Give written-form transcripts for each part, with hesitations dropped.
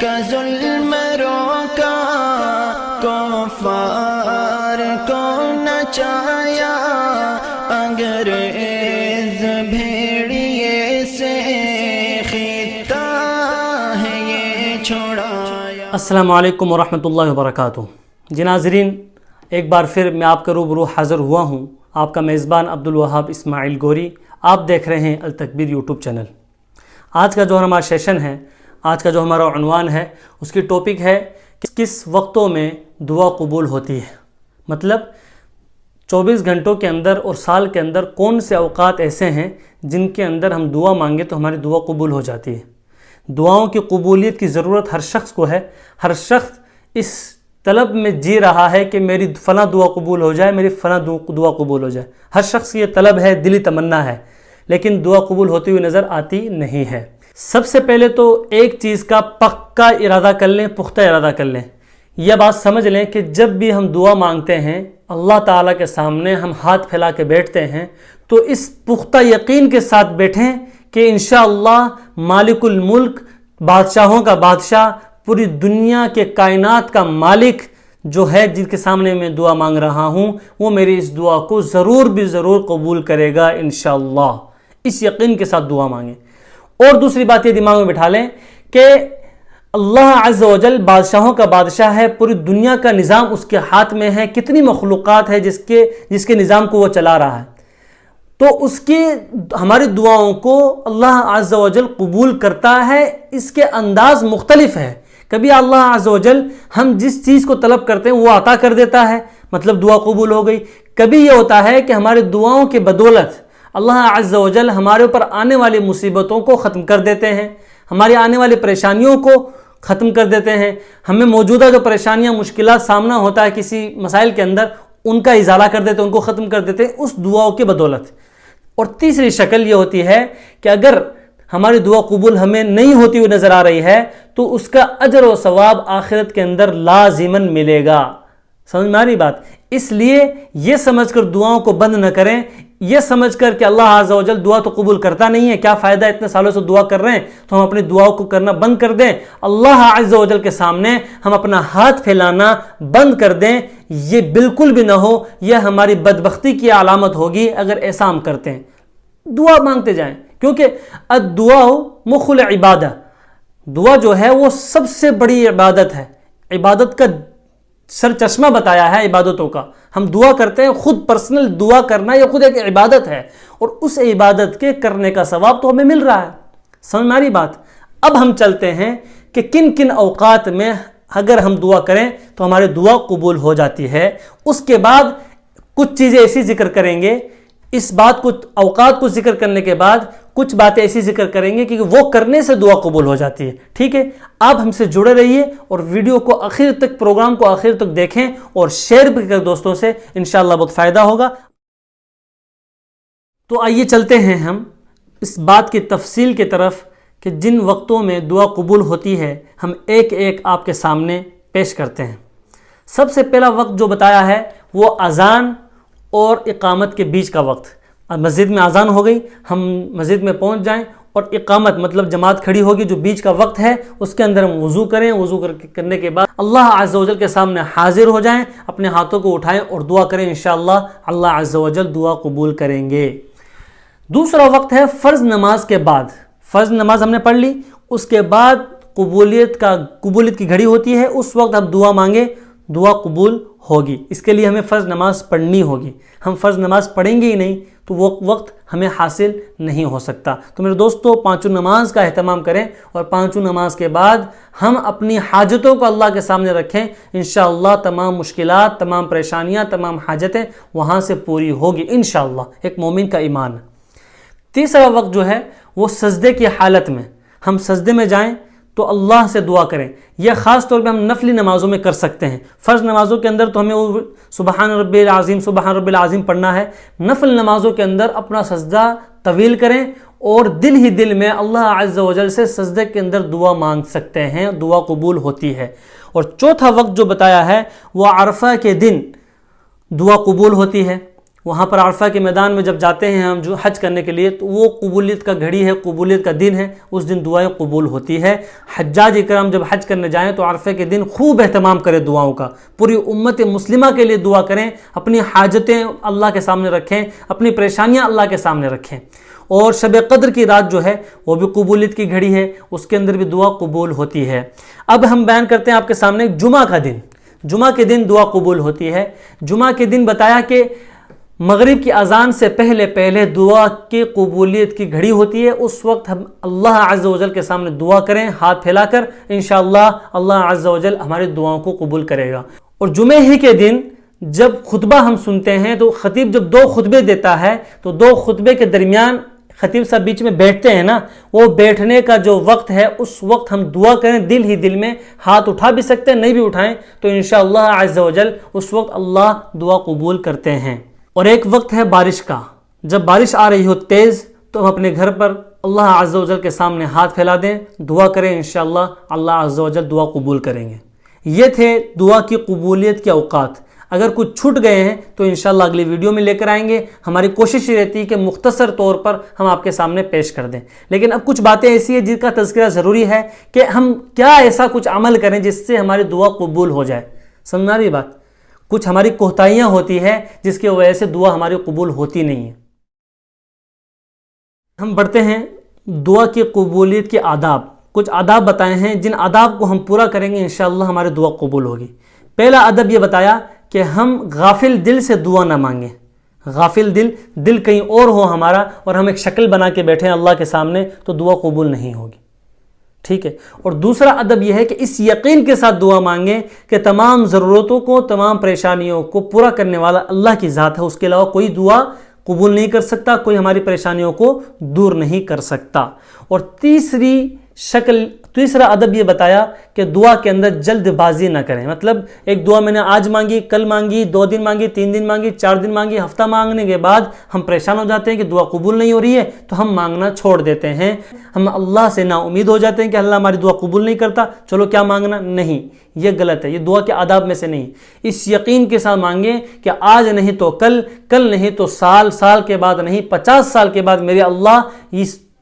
کا ظلم روکا، کفار کو نچایا، انگریز بھیڑیے سے خطہ ہے یہ چھوڑایا۔ السلام علیکم ورحمۃ اللہ وبرکاتہ۔ جی ناظرین، ایک بار پھر میں آپ کے روبرو حاضر ہوا ہوں، آپ کا میزبان عبدالوہاب اسماعیل گوری۔ آپ دیکھ رہے ہیں التکبیر یوٹیوب چینل۔ آج کا جو ہمارا سیشن ہے، آج کا جو ہمارا عنوان ہے، اس کی ٹاپک ہے کس وقتوں میں دعا قبول ہوتی ہے۔ مطلب 24 گھنٹوں کے اندر اور سال کے اندر کون سے اوقات ایسے ہیں جن کے اندر ہم دعا مانگے تو ہماری دعا قبول ہو جاتی ہے۔ دعاؤں کی قبولیت کی ضرورت ہر شخص کو ہے۔ ہر شخص اس طلب میں جی رہا ہے کہ میری فلاں دعا قبول ہو جائے، میری فلاں دعا قبول ہو جائے۔ ہر شخص کی یہ طلب ہے، دلی تمنا ہے، لیکن دعا قبول ہوتی ہوئی نظر آتی نہیں ہے۔ سب سے پہلے تو ایک چیز کا پکا ارادہ کر لیں، پختہ ارادہ کر لیں۔ یہ بات سمجھ لیں کہ جب بھی ہم دعا مانگتے ہیں، اللہ تعالیٰ کے سامنے ہم ہاتھ پھیلا کے بیٹھتے ہیں، تو اس پختہ یقین کے ساتھ بیٹھیں کہ انشاءاللہ مالک الملک، بادشاہوں کا بادشاہ، پوری دنیا کے کائنات کا مالک جو ہے، جن کے سامنے میں دعا مانگ رہا ہوں، وہ میری اس دعا کو ضرور بھی ضرور قبول کرے گا انشاءاللہ۔ اس یقین کے ساتھ دعا مانگیں۔ اور دوسری بات یہ دماغ میں بٹھا لیں کہ اللہ عز و جل بادشاہوں کا بادشاہ ہے، پوری دنیا کا نظام اس کے ہاتھ میں ہے، کتنی مخلوقات ہے جس کے نظام کو وہ چلا رہا ہے، تو اس کی ہماری دعاؤں کو اللہ عز و جل قبول کرتا ہے۔ اس کے انداز مختلف ہے۔ کبھی اللہ عز و جل ہم جس چیز کو طلب کرتے ہیں وہ عطا کر دیتا ہے، مطلب دعا قبول ہو گئی۔ کبھی یہ ہوتا ہے کہ ہماری دعاؤں کے بدولت اللہ عز و جل ہمارے اوپر آنے والی مصیبتوں کو ختم کر دیتے ہیں، ہماری آنے والی پریشانیوں کو ختم کر دیتے ہیں۔ ہمیں موجودہ جو پریشانیاں، مشکلات سامنا ہوتا ہے کسی مسائل کے اندر، ان کا ازالہ کر دیتے ہیں، ان کو ختم کر دیتے ہیں اس دعاؤں کی بدولت۔ اور تیسری شکل یہ ہوتی ہے کہ اگر ہماری دعا قبول ہمیں نہیں ہوتی ہوئی نظر آ رہی ہے تو اس کا اجر و ثواب آخرت کے اندر لازماً ملے گا۔ سمجھ میں آ رہی بات؟ اس لیے یہ سمجھ کر دعاؤں کو بند نہ کریں، یہ سمجھ کر کہ اللہ عز و جل دعا تو قبول کرتا نہیں ہے، کیا فائدہ اتنے سالوں سے دعا کر رہے ہیں، تو ہم اپنی دعاؤں کو کرنا بند کر دیں، اللہ عز و جل کے سامنے ہم اپنا ہاتھ پھیلانا بند کر دیں۔ یہ بالکل بھی نہ ہو، یہ ہماری بدبختی کی علامت ہوگی اگر ایسا ہم کرتے ہیں۔ دعا مانگتے جائیں، کیونکہ الدعاء مخ العبادہ، دعا جو ہے وہ سب سے بڑی عبادت ہے، عبادت کا سر چشمہ بتایا ہے عبادتوں کا۔ ہم دعا کرتے ہیں، خود پرسنل دعا کرنا یہ خود ایک عبادت ہے، اور اس عبادت کے کرنے کا ثواب تو ہمیں مل رہا ہے۔ سمجھ میں آ رہی بات؟ اب ہم چلتے ہیں کہ کن کن اوقات میں اگر ہم دعا کریں تو ہماری دعا قبول ہو جاتی ہے۔ اس کے بعد کچھ چیزیں ایسی ذکر کریں گے، اس بات کو، اوقات کو ذکر کرنے کے بعد کچھ باتیں ایسی ذکر کریں گے کہ وہ کرنے سے دعا قبول ہو جاتی ہے۔ ٹھیک ہے؟ آپ ہم سے جڑے رہیے اور ویڈیو کو آخر تک، پروگرام کو آخر تک دیکھیں اور شیئر بھی کر دوستوں سے، انشاءاللہ بہت فائدہ ہوگا۔ تو آئیے چلتے ہیں ہم اس بات کی تفصیل کی طرف کہ جن وقتوں میں دعا قبول ہوتی ہے، ہم ایک ایک آپ کے سامنے پیش کرتے ہیں۔ سب سے پہلا وقت جو بتایا ہے وہ اذان اور اقامت کے بیچ کا وقت۔ مسجد میں اذان ہو گئی، ہم مسجد میں پہنچ جائیں، اور اقامت مطلب جماعت کھڑی ہوگی، جو بیچ کا وقت ہے اس کے اندر ہم وضو کریں، وضو کرنے کے بعد اللہ عز و جل کے سامنے حاضر ہو جائیں، اپنے ہاتھوں کو اٹھائیں اور دعا کریں، انشاءاللہ اللہ عز و جل دعا قبول کریں گے۔ دوسرا وقت ہے فرض نماز کے بعد۔ فرض نماز ہم نے پڑھ لی، اس کے بعد قبولیت کی گھڑی ہوتی ہے، اس وقت ہم دعا مانگیں، دعا قبول ہوگی۔ اس کے لیے ہمیں فرض نماز پڑھنی ہوگی۔ ہم فرض نماز پڑھیں گے ہی نہیں تو وہ وقت ہمیں حاصل نہیں ہو سکتا۔ تو میرے دوستو، پانچوں نماز کا اہتمام کریں، اور پانچوں نماز کے بعد ہم اپنی حاجتوں کو اللہ کے سامنے رکھیں، انشاءاللہ تمام مشکلات، تمام پریشانیاں، تمام حاجتیں وہاں سے پوری ہوگی انشاءاللہ۔ ایک مومن کا ایمان۔ تیسرا وقت جو ہے وہ سجدے کی حالت میں، ہم سجدے میں جائیں تو اللہ سے دعا کریں۔ یہ خاص طور پہ ہم نفلی نمازوں میں کر سکتے ہیں۔ فرض نمازوں کے اندر تو ہمیں وہ سبحان رب العظیم، سبحان رب العظیم پڑھنا ہے۔ نفل نمازوں کے اندر اپنا سجدہ طویل کریں اور دل ہی دل میں اللہ عز و جل سے سجدے کے اندر دعا مانگ سکتے ہیں، دعا قبول ہوتی ہے۔ اور چوتھا وقت جو بتایا ہے وہ عرفہ کے دن دعا قبول ہوتی ہے۔ وہاں پر عرفہ کے میدان میں جب جاتے ہیں ہم جو حج کرنے کے لیے، تو وہ قبولیت کا گھڑی ہے، قبولیت کا دن ہے، اس دن دعائیں قبول ہوتی ہے۔ حجاج اکرام جب حج کرنے جائیں تو عرفے کے دن خوب اہتمام کریں دعاؤں کا، پوری امت مسلمہ کے لیے دعا کریں، اپنی حاجتیں اللہ کے سامنے رکھیں، اپنی پریشانیاں اللہ کے سامنے رکھیں۔ اور شب قدر کی رات جو ہے وہ بھی قبولیت کی گھڑی ہے، اس کے اندر بھی دعا قبول ہوتی ہے۔ اب ہم بیان کرتے ہیں آپ کے سامنے جمعہ کا دن۔ جمعہ کے دن دعا قبول ہوتی ہے۔ جمعہ کے دن بتایا کہ مغرب کی اذان سے پہلے دعا کی قبولیت کی گھڑی ہوتی ہے، اس وقت ہم اللہ عز و جل کے سامنے دعا کریں ہاتھ پھیلا کر، انشاءاللہ اللہ عز و جل ہماری دعاؤں کو قبول کرے گا۔ اور جمعہ ہی کے دن جب خطبہ ہم سنتے ہیں تو خطیب جب 2 خطبے دیتا ہے تو 2 خطبے کے درمیان خطیب صاحب بیچ میں بیٹھتے ہیں نا، وہ بیٹھنے کا جو وقت ہے اس وقت ہم دعا کریں دل ہی دل میں، ہاتھ اٹھا بھی سکتے ہیں نہیں بھی اٹھائیں تو انشاءاللہ عز و جل اس وقت اللہ دعا قبول کرتے ہیں۔ اور ایک وقت ہے بارش کا، جب بارش آ رہی ہو تیز تو ہم اپنے گھر پر اللہ عز و جل کے سامنے ہاتھ پھیلا دیں، دعا کریں، انشاءاللہ اللہ عز و جل دعا قبول کریں گے۔ یہ تھے دعا کی قبولیت کے اوقات۔ اگر کچھ چھوٹ گئے ہیں تو انشاءاللہ اگلی ویڈیو میں لے کر آئیں گے۔ ہماری کوشش یہ رہتی ہے کہ مختصر طور پر ہم آپ کے سامنے پیش کر دیں، لیکن اب کچھ باتیں ایسی ہیں جن کا تذکرہ ضروری ہے کہ ہم کیا ایسا کچھ عمل کریں جس سے ہماری دعا قبول ہو جائے۔ سمجھا رہی بات؟ کچھ ہماری کوتاہیاں ہوتی ہیں جس کی وجہ سے دعا ہماری قبول ہوتی نہیں ہے۔ ہم بڑھتے ہیں دعا کی قبولیت کے آداب۔ کچھ آداب بتائے ہیں، جن آداب کو ہم پورا کریں گے انشاءاللہ ہماری دعا قبول ہوگی۔ پہلا ادب یہ بتایا کہ ہم غافل دل سے دعا نہ مانگیں۔ غافل دل کہیں اور ہو ہمارا اور ہم ایک شکل بنا کے بیٹھے ہیں اللہ کے سامنے تو دعا قبول نہیں ہوگی، ٹھیک ہے۔ اور دوسرا ادب یہ ہے کہ اس یقین کے ساتھ دعا مانگیں کہ تمام ضرورتوں کو، تمام پریشانیوں کو پورا کرنے والا اللہ کی ذات ہے، اس کے علاوہ کوئی دعا قبول نہیں کر سکتا، کوئی ہماری پریشانیوں کو دور نہیں کر سکتا۔ اور تیسرا ادب یہ بتایا کہ دعا کے اندر جلد بازی نہ کریں۔ مطلب ایک دعا میں نے آج مانگی، کل مانگی، 2 دن مانگی، 3 دن مانگی، 4 دن مانگی، ہفتہ مانگنے کے بعد ہم پریشان ہو جاتے ہیں کہ دعا قبول نہیں ہو رہی ہے تو ہم مانگنا چھوڑ دیتے ہیں، ہم اللہ سے نا امید ہو جاتے ہیں کہ اللہ ہماری دعا قبول نہیں کرتا، چلو کیا مانگنا، نہیں، یہ غلط ہے، یہ دعا کے آداب میں سے نہیں۔ اس یقین کے ساتھ مانگیں کہ آج نہیں تو کل، کل نہیں تو سال کے بعد نہیں، 50 سال کے بعد میرے اللہ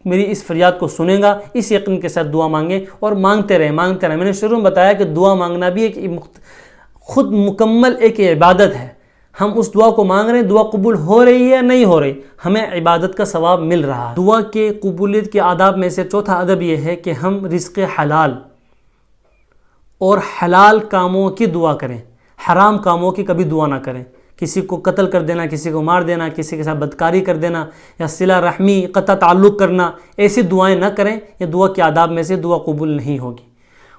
میری اس فریاد کو سنے گا، اس یقین کے ساتھ دعا مانگیں اور مانگتے رہیں۔ میں نے شروع میں بتایا کہ دعا مانگنا بھی ایک خود مکمل ایک عبادت ہے۔ ہم اس دعا کو مانگ رہے ہیں، دعا قبول ہو رہی ہے یا نہیں ہو رہی، ہمیں عبادت کا ثواب مل رہا ہے۔ دعا کے قبولیت کے آداب میں سے چوتھا ادب یہ ہے کہ ہم رزق حلال اور حلال کاموں کی دعا کریں، حرام کاموں کی کبھی دعا نہ کریں۔ کسی کو قتل کر دینا، کسی کو مار دینا، کسی کے ساتھ بدکاری کر دینا یا صلہ رحمی، قطع تعلق کرنا، ایسی دعائیں نہ کریں، یہ دعا کے آداب میں سے دعا قبول نہیں ہوگی۔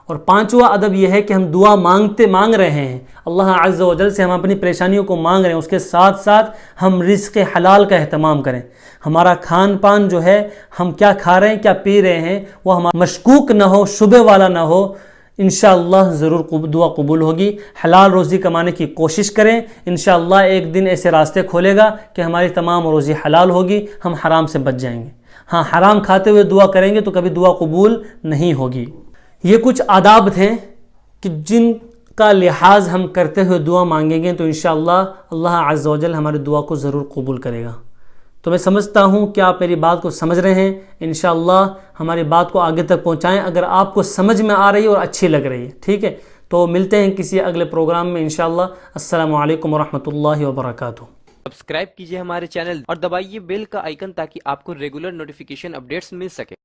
اور پانچواں ادب یہ ہے کہ ہم دعا مانگ رہے ہیں، اللہ عز و جل سے ہم اپنی پریشانیوں کو مانگ رہے ہیں، اس کے ساتھ ساتھ ہم رزق حلال کا اہتمام کریں۔ ہمارا کھان پان جو ہے، ہم کیا کھا رہے ہیں، کیا پی رہے ہیں، وہ ہمارا مشکوک نہ ہو، شبہ والا نہ ہو، انشاءاللہ ضرور دعا قبول ہوگی۔ حلال روزی کمانے کی کوشش کریں، انشاءاللہ ایک دن ایسے راستے کھولے گا کہ ہماری تمام روزی حلال ہوگی، ہم حرام سے بچ جائیں گے۔ ہاں، حرام کھاتے ہوئے دعا کریں گے تو کبھی دعا قبول نہیں ہوگی۔ یہ کچھ آداب تھے کہ جن کا لحاظ ہم کرتے ہوئے دعا مانگیں گے تو انشاءاللہ اللہ عز و جل ہماری دعا کو ضرور قبول کرے گا۔ تو میں سمجھتا ہوں کہ آپ میری بات کو سمجھ رہے ہیں، انشاءاللہ ہماری بات کو آگے تک پہنچائیں اگر آپ کو سمجھ میں آ رہی ہے اور اچھی لگ رہی ہے، ٹھیک ہے؟ تو ملتے ہیں کسی اگلے پروگرام میں انشاءاللہ۔ السلام علیکم ورحمۃ اللہ وبرکاتہ۔ سبسکرائب کیجئے ہمارے چینل اور دبائیے بیل کا آئیکن تاکہ آپ کو ریگولر نوٹیفیکیشن اپڈیٹس مل سکے۔